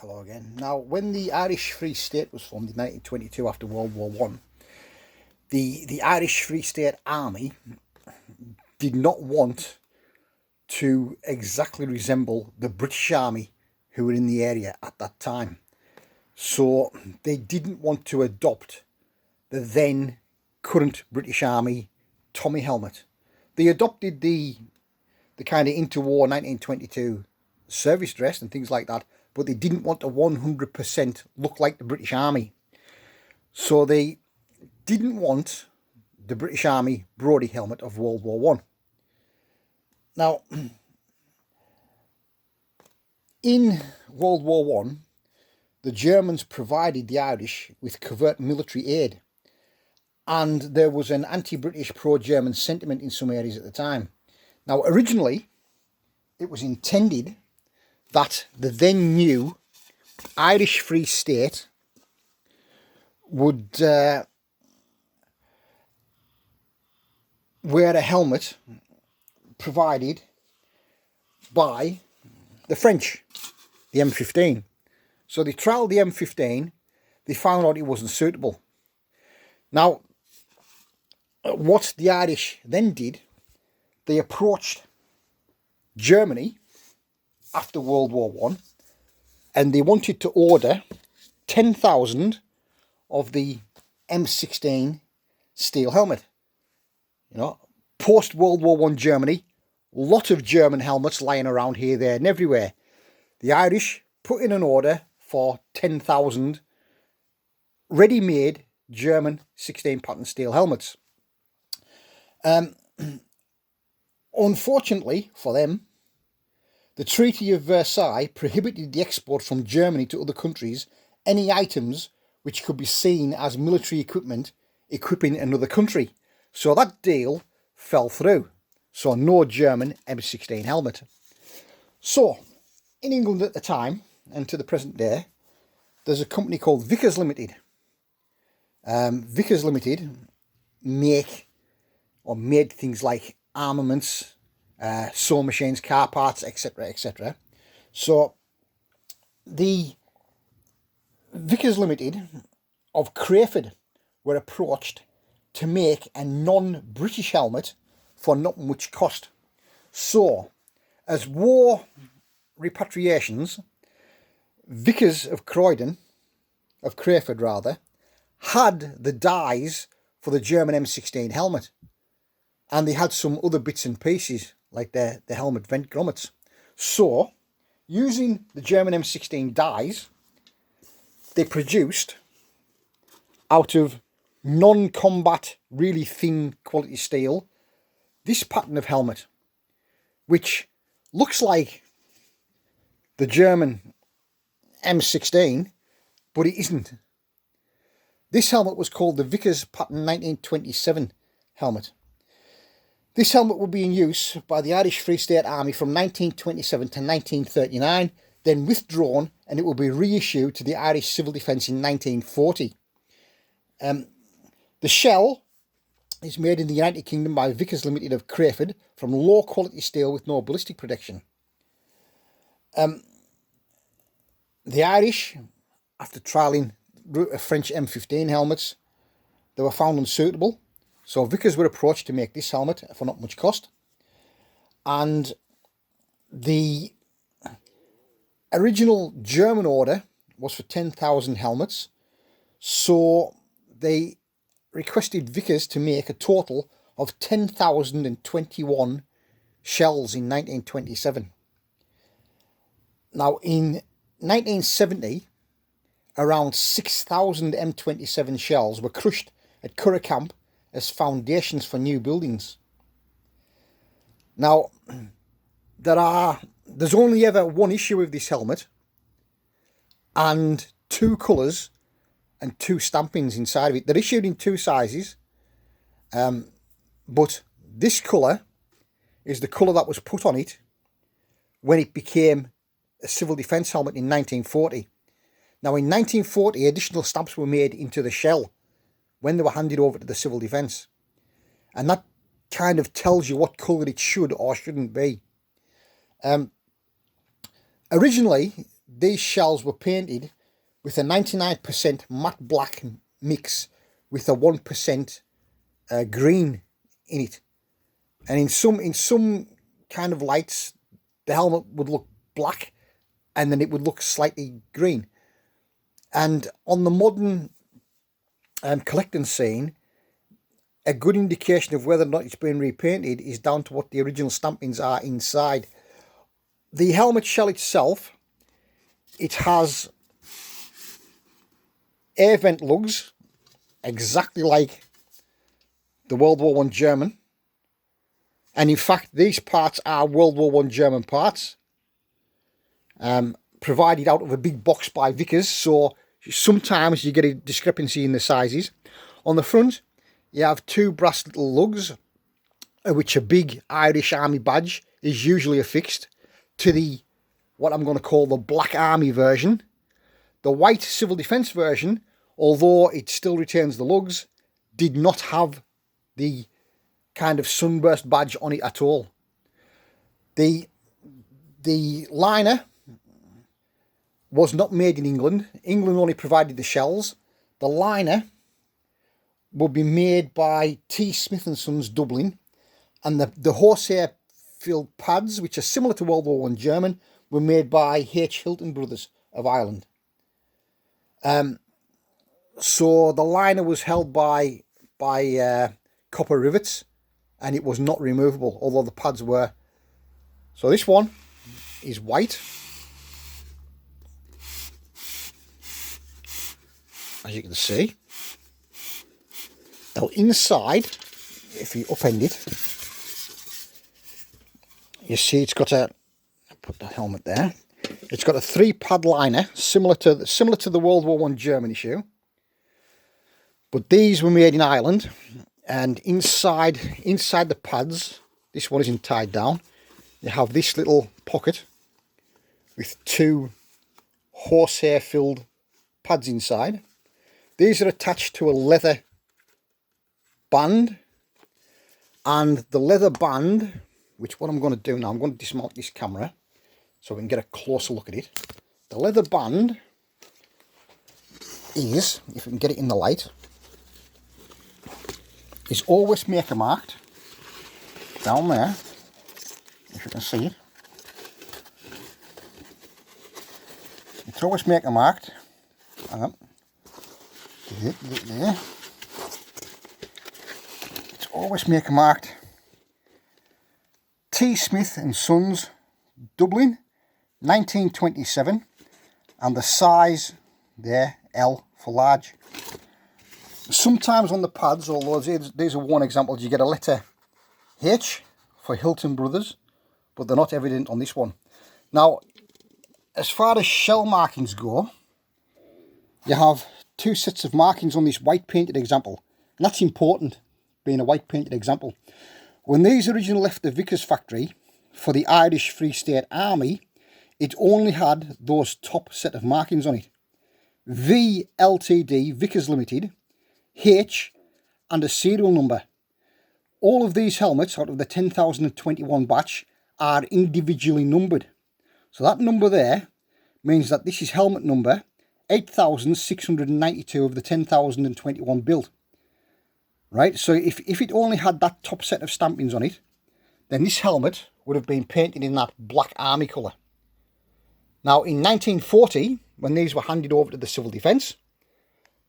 Hello again. Now, when the Irish Free State was formed in 1922 after World War One, the Irish Free State Army did not want to exactly resemble the British Army who were in the area at that time. So they didn't want to adopt the then current British Army Tommy helmet. They adopted the kind of interwar 1922 service dress and things like that, but they didn't want to 100% look like the British Army. So they didn't want the British Army Brodie helmet of World War One. Now, in World War One, the Germans provided the Irish with covert military aid, and there was an anti-British, pro-German sentiment in some areas at the time. Now, originally, it was intended that the then new Irish Free State would wear a helmet provided by the French, the M15. So they trialled the M15, they found out it wasn't suitable. Now, what the Irish then did, they approached Germany after World War One, and they wanted to order 10,000 of the M16 steel helmet. You know, post World War One Germany, lot of German helmets lying around here, there, and everywhere. The Irish put in an order for 10,000 ready-made German 16 pattern steel helmets. Unfortunately for them, the Treaty of Versailles prohibited the export from Germany to other countries any items which could be seen as military equipment equipping another country. So that deal fell through. So no German M16 helmet. So in England at the time and to the present day, there's a company called Vickers Limited. Vickers Limited made things like armaments, sewing machines, car parts, etc., etc. So the Vickers Limited of Crayford were approached to make a non-British helmet for not much cost. So, as war repatriations, Vickers of Crayford had the dies for the German M16 helmet, and they had some other bits and pieces like the helmet vent grommets. So, using the German M16 dies, they produced out of non-combat, really thin quality steel, this pattern of helmet, which looks like the German M16, but it isn't. This helmet was called the Vickers Pattern 1927 helmet. This helmet would be in use by the Irish Free State Army from 1927 to 1939, then withdrawn, and it will be reissued to the Irish Civil Defence in 1940. The shell is made in the United Kingdom by Vickers Limited of Crayford from low quality steel with no ballistic protection. The Irish, after trialling French M15 helmets, they were found unsuitable. So Vickers were approached to make this helmet for not much cost. And the original German order was for 10,000 helmets. So they requested Vickers to make a total of 10,021 shells in 1927. Now, in 1970, around 6,000 M27 shells were crushed at Curragh Camp as foundations for new buildings. Now, there's only ever one issue with this helmet and two colours and two stampings inside of it. They're issued in two sizes, but this colour is the colour that was put on it when it became a civil defence helmet in 1940. Now, in 1940, additional stamps were made into the shell when they were handed over to the civil defence, and that kind of tells you what colour it should or shouldn't be. Originally, these shells were painted with a 99% matte black mix with a 1% green in it. And in some kind of lights, the helmet would look black and then it would look slightly green. And on the modern collecting scene, a good indication of whether or not it's been repainted is down to what the original stampings are inside. The helmet shell itself, it has air vent lugs, exactly like the World War I German. And in fact, these parts are World War I German parts, provided out of a big box by Vickers, so sometimes you get a discrepancy in the sizes. On the front, you have two brass little lugs, which a big Irish Army badge is usually affixed to the, what I'm going to call the Black Army version. The white Civil Defence version, although it still retains the lugs, did not have the kind of sunburst badge on it at all. The liner was not made in England. England only provided the shells. The liner would be made by T. Smith & Sons, Dublin, and the horsehair filled pads, which are similar to World War I German, were made by H. Hilton Brothers of Ireland. So the liner was held by copper rivets, and it was not removable, although the pads were. So this one is white, as you can see. Now inside, if you upend it, you see it's got a, I'll put the helmet there, it's got a 3-pad liner, similar to the World War I German issue. But these were made in Ireland, and inside the pads, this one isn't tied down, you have this little pocket with 2 horsehair filled pads inside. These are attached to a leather band, and the leather band, which what I'm going to do now, I'm going to dismount this camera so we can get a closer look at it. The leather band is, if we can get it in the light, is always maker marked down there, if you can see it. It's always maker marked. Hang on. There. It's always maker marked T. Smith & Sons, Dublin, 1927, and the size there, L for large. Sometimes on the pads, although these are one example, you get a letter H for Hilton Brothers, but they're not evident on this one. Now, as far as shell markings go, you have 2 sets of markings on this white painted example, and that's important, being a white painted example. When these originally left the Vickers factory for the Irish Free State Army, it only had those top set of markings on it. V Ltd, Vickers Limited, H, and a serial number. All of these helmets out of the 10,021 batch are individually numbered. So that number there means that this is helmet number 8,692 of the 10,021 built. Right, so if it only had that top set of stampings on it, then this helmet would have been painted in that Black Army colour. Now in 1940, when these were handed over to the Civil Defence,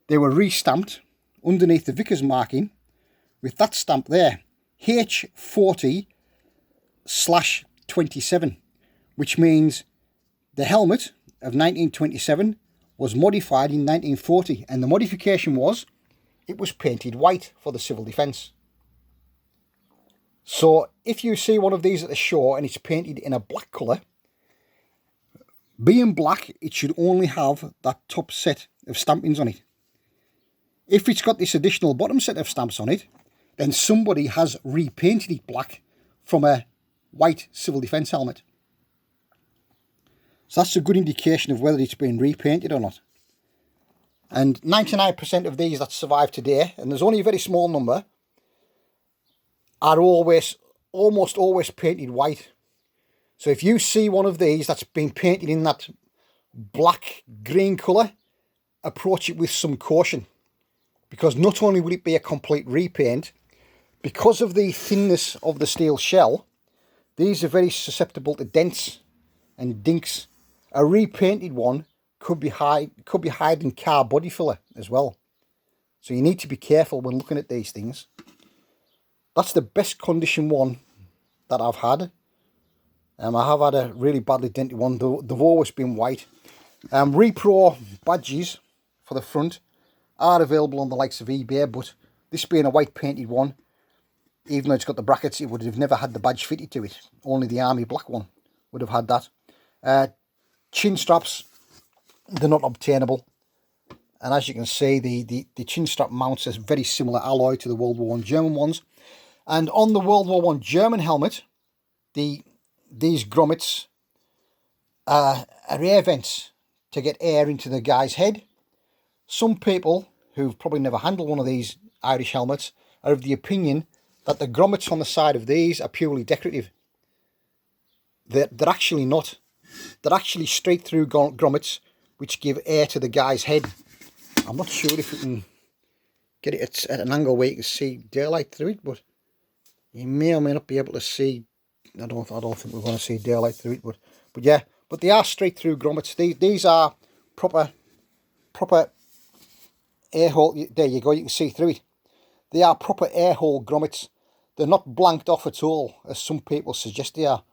they were re-stamped underneath the Vickers marking with that stamp there, H40/27, which means the helmet of 1927 was modified in 1940, and the modification was it was painted white for the Civil Defence. So if you see one of these at the show and it's painted in a black colour, being black, it should only have that top set of stampings on it. If it's got this additional bottom set of stamps on it, then somebody has repainted it black from a white Civil Defence helmet. So that's a good indication of whether it's been repainted or not. And 99% of these that survive today, and there's only a very small number, are almost always painted white. So if you see one of these that's been painted in that black green colour, approach it with some caution, because not only will it be a complete repaint, because of the thinness of the steel shell, these are very susceptible to dents and dinks. A repainted one could be hiding car body filler as well. So you need to be careful when looking at these things. That's the best condition one that I've had. I have had a really badly dented one, though they've always been white. Repro badges for the front are available on the likes of eBay, but this being a white painted one, even though it's got the brackets, it would have never had the badge fitted to it. Only the army black one would have had that. Chin straps, they're not obtainable. And as you can see, the chin strap mounts are very similar alloy to the World War I German ones. And on the World War I German helmet, these grommets are air vents to get air into the guy's head. Some people who've probably never handled one of these Irish helmets are of the opinion that the grommets on the side of these are purely decorative. They're actually not. They're actually straight through grommets which give air to the guy's head. I'm not sure if we can get it at an angle where you can see daylight through it, but you may or may not be able to see. I don't think we're going to see daylight through it, but yeah, but they are straight through grommets. These are proper air hole. There you go, you can see through it. They are proper air hole grommets. They're not blanked off at all, as some people suggest they are.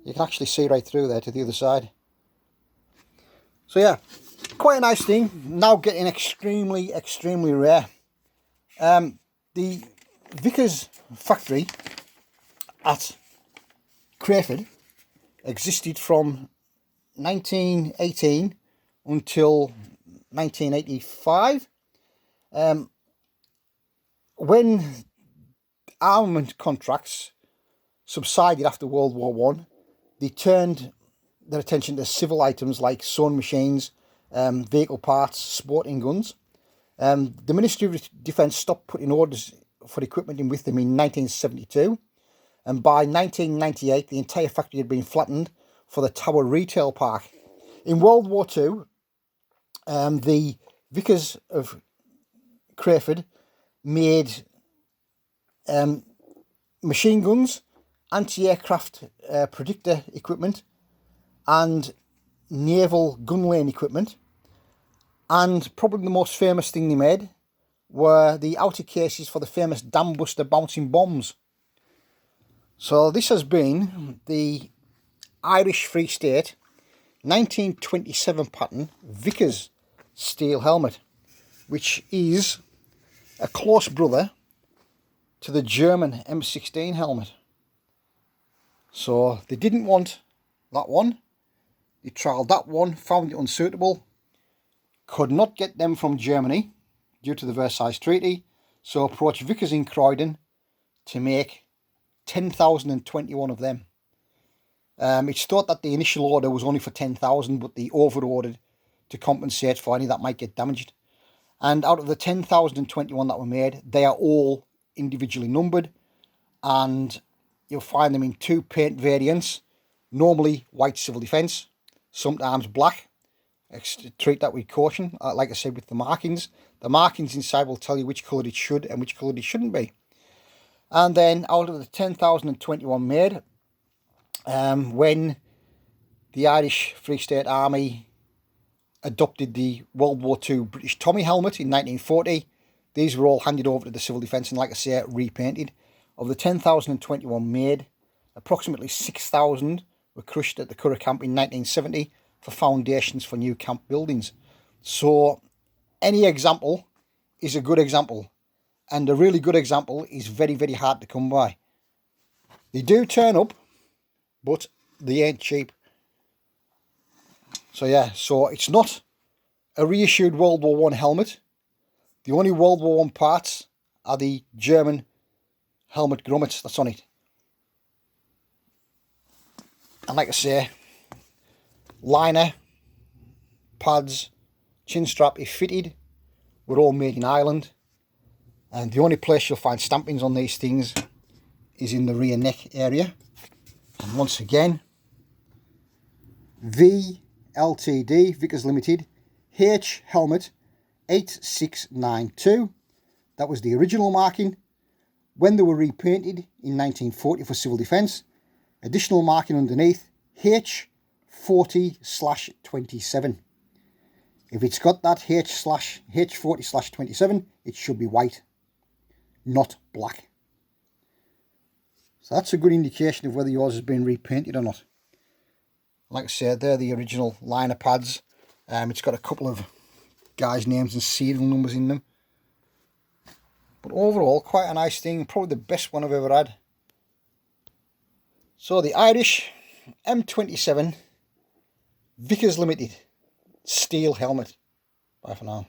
You can actually see right through there to the other side. So yeah, quite a nice thing. Now getting extremely rare. The Vickers factory at Crayford existed from 1918 until 1985. When armament contracts subsided after World War I, they turned their attention to civil items like sewing machines, vehicle parts, sporting guns. The Ministry of Defence stopped putting orders for equipment in with them in 1972, and by 1998 the entire factory had been flattened for the Tower Retail Park. In World War II, the Vickers of Crayford made machine guns, anti-aircraft predictor equipment, and naval gun lane equipment. And probably the most famous thing they made were the outer cases for the famous Dam Buster bouncing bombs. So this has been the Irish Free State 1927 pattern Vickers steel helmet, which is a close brother to the German M16 helmet. So they didn't want that one. They trialled that one, found it unsuitable, could not get them from Germany due to the Versailles Treaty, so approached Vickers in Croydon to make 10,021 of them. It's thought that the initial order was only for 10,000, but they over-ordered to compensate for any that might get damaged. And out of the 10,021 that were made, they are all individually numbered, and you'll find them in two paint variants, normally white civil defence, sometimes black. Treat that with caution. Like I said, with the markings inside will tell you which colour it should and which colour it shouldn't be. And then out of the 10,021 made, when the Irish Free State Army adopted the World War II British Tommy helmet in 1940, these were all handed over to the Civil Defence and, like I say, repainted. Of the 10,021 made, approximately 6,000 were crushed at the Curragh camp in 1970 for foundations for new camp buildings. So any example is a good example, and a really good example is very, very hard to come by. They do turn up, but they ain't cheap. So yeah, so it's not a reissued World War I helmet. The only World War I parts are the German helmet grommets that's on it. And like I say, liner, pads, chin strap, if fitted, were all made in Ireland. And the only place you'll find stampings on these things is in the rear neck area. And once again, V Ltd, Vickers Limited, H helmet 8692. That was the original marking. When they were repainted in 1940 for civil defence, additional marking underneath, H40/27. If it's got that H40/27, it should be white, not black. So that's a good indication of whether yours has been repainted or not. Like I said, they're the original liner pads. It's got a couple of guys' names and serial numbers in them. But overall, quite a nice thing. Probably the best one I've ever had. So the Irish M27 Vickers Limited steel helmet. Bye for now.